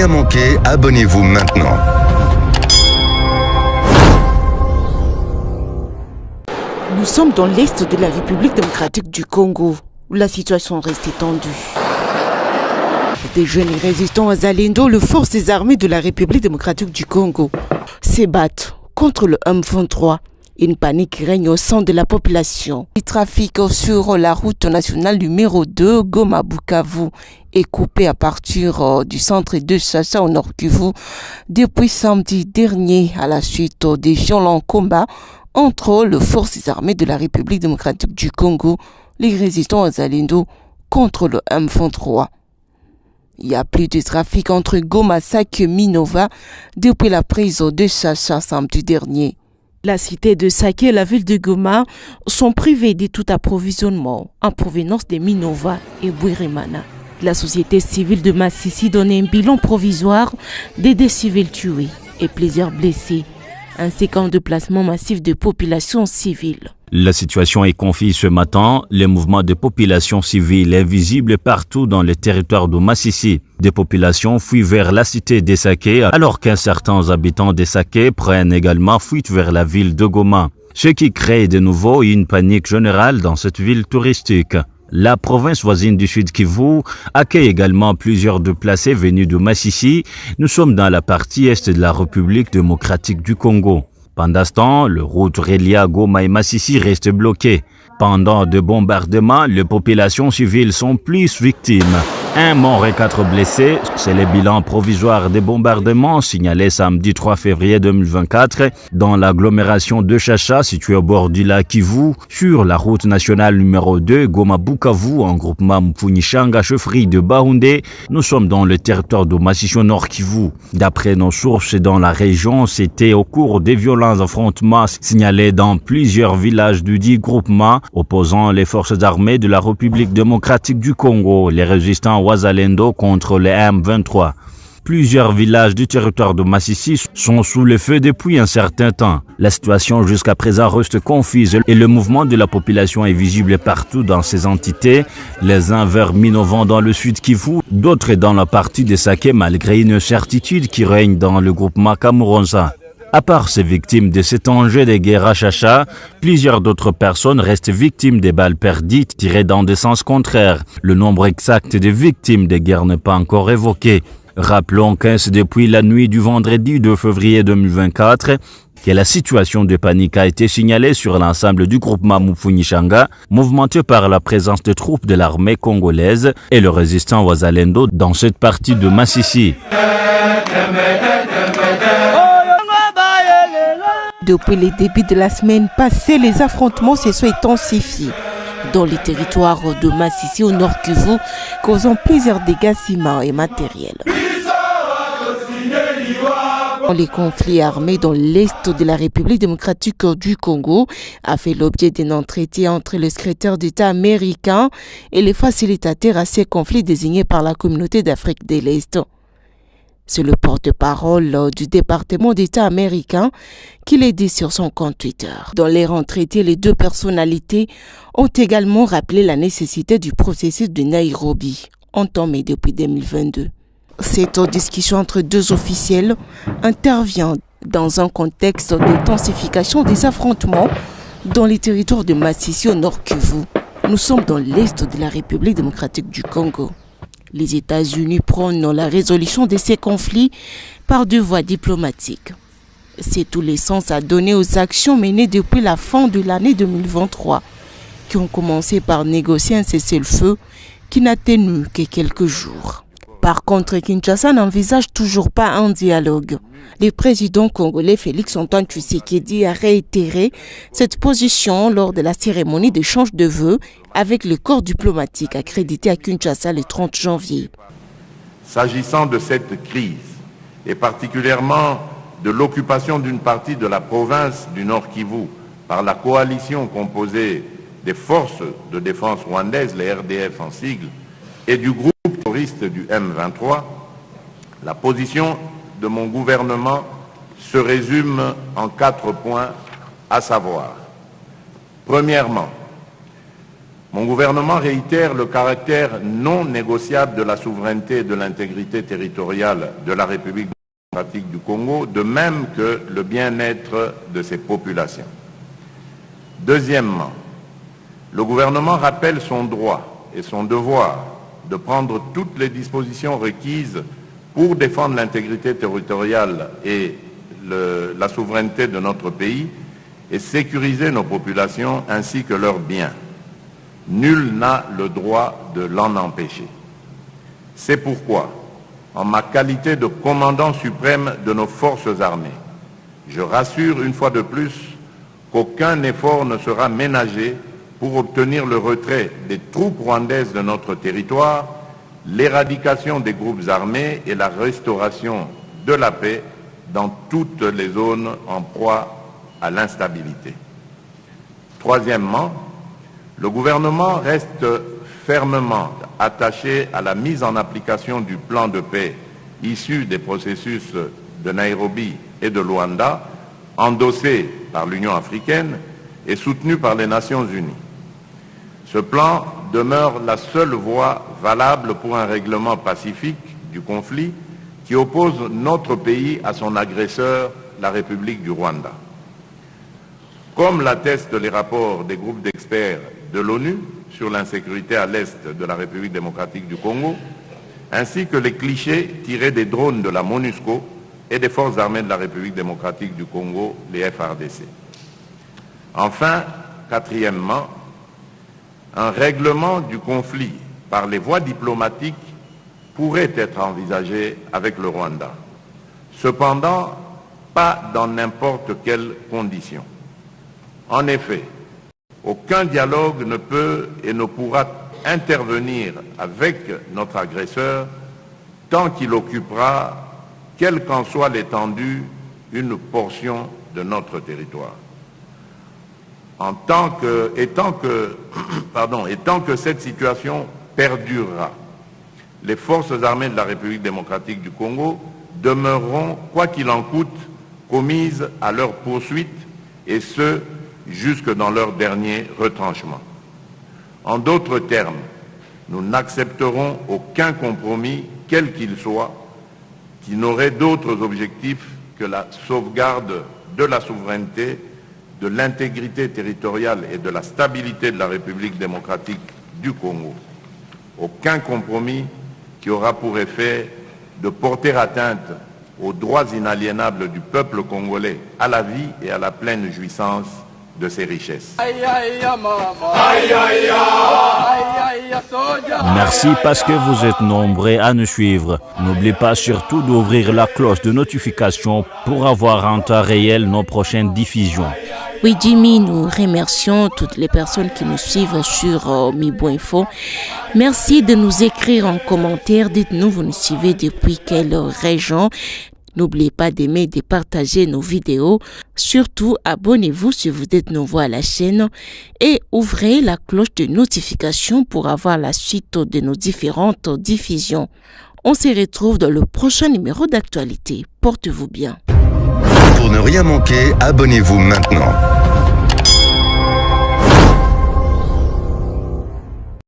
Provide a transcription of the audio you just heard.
rien manquer, abonnez-vous maintenant. Nous sommes dans l'est de la République démocratique du Congo, où la situation reste tendue. Des jeunes résistants à Zalendo, les forces armées de la République démocratique du Congo, se battent contre le M23. Une panique règne au sein de la population. Le trafic sur la route nationale numéro 2, Goma-Bukavu, est coupé à partir du centre de Chacha au Nord Kivu depuis samedi dernier à la suite des violents combats entre les forces armées de la République démocratique du Congo, les résistants à Zalendo, contre le M23. Il n'y a plus de trafic entre Goma, Sake et Minova depuis la prise de Chacha samedi dernier. La cité de Sake et la ville de Goma sont privées de tout approvisionnement en provenance de Minova et Bwirimana. La société civile de Massissi donne un bilan provisoire des civils tués et plusieurs blessés, ainsi qu'un déplacement massif de populations civiles. La situation est confuse ce matin. Les mouvements de population civile est visible partout dans le territoire de Massissi. Des populations fuient vers la cité de Sake, alors qu'un certain habitants de Sake prennent également fuite vers la ville de Goma. Ce qui crée de nouveau une panique générale dans cette ville touristique. La province voisine du Sud Kivu accueille également plusieurs déplacés venus de Massissi. Nous sommes dans la partie est de la République démocratique du Congo. Pendant ce temps, le route reliant Goma et Massissi reste bloquée. Pendant de bombardements, les populations civiles sont plus victimes. Un mort et 4 blessés, c'est le bilan provisoire des bombardements signalé samedi 3 février 2024 dans l'agglomération de Chacha située au bord du lac Kivu sur la route nationale numéro 2 Goma-Bukavu en groupement Mpunyishanga chefferie de Baoundé. Nous sommes dans le territoire de Massissi au Nord Kivu. D'après nos sources dans la région, c'était au cours des violents affrontements signalés dans plusieurs villages du dit groupement opposant les forces armées de la République démocratique du Congo, les résistants Wazalendo contre les M23. Plusieurs villages du territoire de Massissi sont sous le feu depuis un certain temps. La situation jusqu'à présent reste confuse et le mouvement de la population est visible partout dans ces entités, les uns vers Minova dans le sud Kivu, d'autres dans la partie de Sake malgré une certitude qui règne dans le groupement Kamuronza. À part ces victimes de cet enjeu de guerre à Chacha, plusieurs d'autres personnes restent victimes des balles perdues tirées dans des sens contraires. Le nombre exact de victimes de guerre n'est pas encore évoqué. Rappelons que c'est depuis la nuit du vendredi 2 février 2024 que la situation de panique a été signalée sur l'ensemble du groupement Mpunyishanga, mouvementé par la présence de troupes de l'armée congolaise et le résistant Wazalendo dans cette partie de Massissi. Depuis le début de la semaine passée, les affrontements se sont intensifiés dans les territoires de Massissi au Nord Kivu, causant plusieurs dégâts humains et matériels. Les conflits armés dans l'est de la République démocratique du Congo a fait l'objet d'un entretien entre le secrétaire d'État américain et les facilitateurs à ces conflits désignés par la communauté d'Afrique de l'Est. C'est le porte-parole du département d'État américain qui l'a dit sur son compte Twitter. Dans leur entretien, les deux personnalités ont également rappelé la nécessité du processus de Nairobi, entamé depuis 2022. Cette discussion entre deux officiels intervient dans un contexte d'intensification des affrontements dans les territoires de Massissi au Nord Kivu. Nous sommes dans l'est de la République démocratique du Congo. Les États-Unis prônent la résolution de ces conflits par deux voies diplomatiques. C'est tout l'essence à donner aux actions menées depuis la fin de l'année 2023, qui ont commencé par négocier un cessez-le-feu qui n'a tenu que quelques jours. Par contre, Kinshasa n'envisage toujours pas un dialogue. Le président congolais Félix-Antoine Tshisekedi a réitéré cette position lors de la cérémonie d'échange de vœux avec le corps diplomatique accrédité à Kinshasa le 30 janvier. S'agissant de cette crise, et particulièrement de l'occupation d'une partie de la province du Nord Kivu par la coalition composée des forces de défense rwandaises, les RDF en sigle, et du groupe terroriste du M23, la position de mon gouvernement se résume en 4 points, à savoir, premièrement, Mon gouvernement réitère le caractère non négociable de la souveraineté et de l'intégrité territoriale de la République démocratique du Congo, de même que le bien-être de ses populations. Deuxièmement, le gouvernement rappelle son droit et son devoir de prendre toutes les dispositions requises pour défendre l'intégrité territoriale et la souveraineté de notre pays et sécuriser nos populations ainsi que leurs biens. Nul n'a le droit de l'en empêcher. C'est pourquoi, en ma qualité de commandant suprême de nos forces armées, je rassure une fois de plus qu'aucun effort ne sera ménagé pour obtenir le retrait des troupes rwandaises de notre territoire, l'éradication des groupes armés et la restauration de la paix dans toutes les zones en proie à l'instabilité. Troisièmement, le gouvernement reste fermement attaché à la mise en application du plan de paix issu des processus de Nairobi et de Luanda, endossé par l'Union africaine et soutenu par les Nations unies. Ce plan demeure la seule voie valable pour un règlement pacifique du conflit qui oppose notre pays à son agresseur, la République du Rwanda. Comme l'attestent les rapports des groupes d'experts de l'ONU sur l'insécurité à l'est de la République démocratique du Congo, ainsi que les clichés tirés des drones de la MONUSCO et des forces armées de la République démocratique du Congo, les FARDC. Enfin, quatrièmement, un règlement du conflit par les voies diplomatiques pourrait être envisagé avec le Rwanda. Cependant, pas dans n'importe quelles conditions. En effet, aucun dialogue ne peut et ne pourra intervenir avec notre agresseur tant qu'il occupera, quelle qu'en soit l'étendue, une portion de notre territoire. Et tant que cette situation perdurera, les forces armées de la République démocratique du Congo demeureront, quoi qu'il en coûte, commises à leur poursuite, et ce, jusque dans leur dernier retranchement. En d'autres termes, nous n'accepterons aucun compromis, quel qu'il soit, qui n'aurait d'autres objectifs que la sauvegarde de la souveraineté, de l'intégrité territoriale et de la stabilité de la République démocratique du Congo. Aucun compromis qui aura pour effet de porter atteinte aux droits inaliénables du peuple congolais à la vie et à la pleine jouissance de ses richesses. Merci parce que vous êtes nombreux à nous suivre. N'oubliez pas surtout d'ouvrir la cloche de notification pour avoir en temps réel nos prochaines diffusions. Oui, Jimmy, nous remercions toutes les personnes qui nous suivent sur Mibo Info. Merci de nous écrire en commentaire. Dites-nous, vous nous suivez depuis quelle région. N'oubliez pas d'aimer et de partager nos vidéos. Surtout, abonnez-vous si vous êtes nouveau à la chaîne et ouvrez la cloche de notification pour avoir la suite de nos différentes diffusions. On se retrouve dans le prochain numéro d'actualité. Portez-vous bien. Pour ne rien manquer, abonnez-vous maintenant.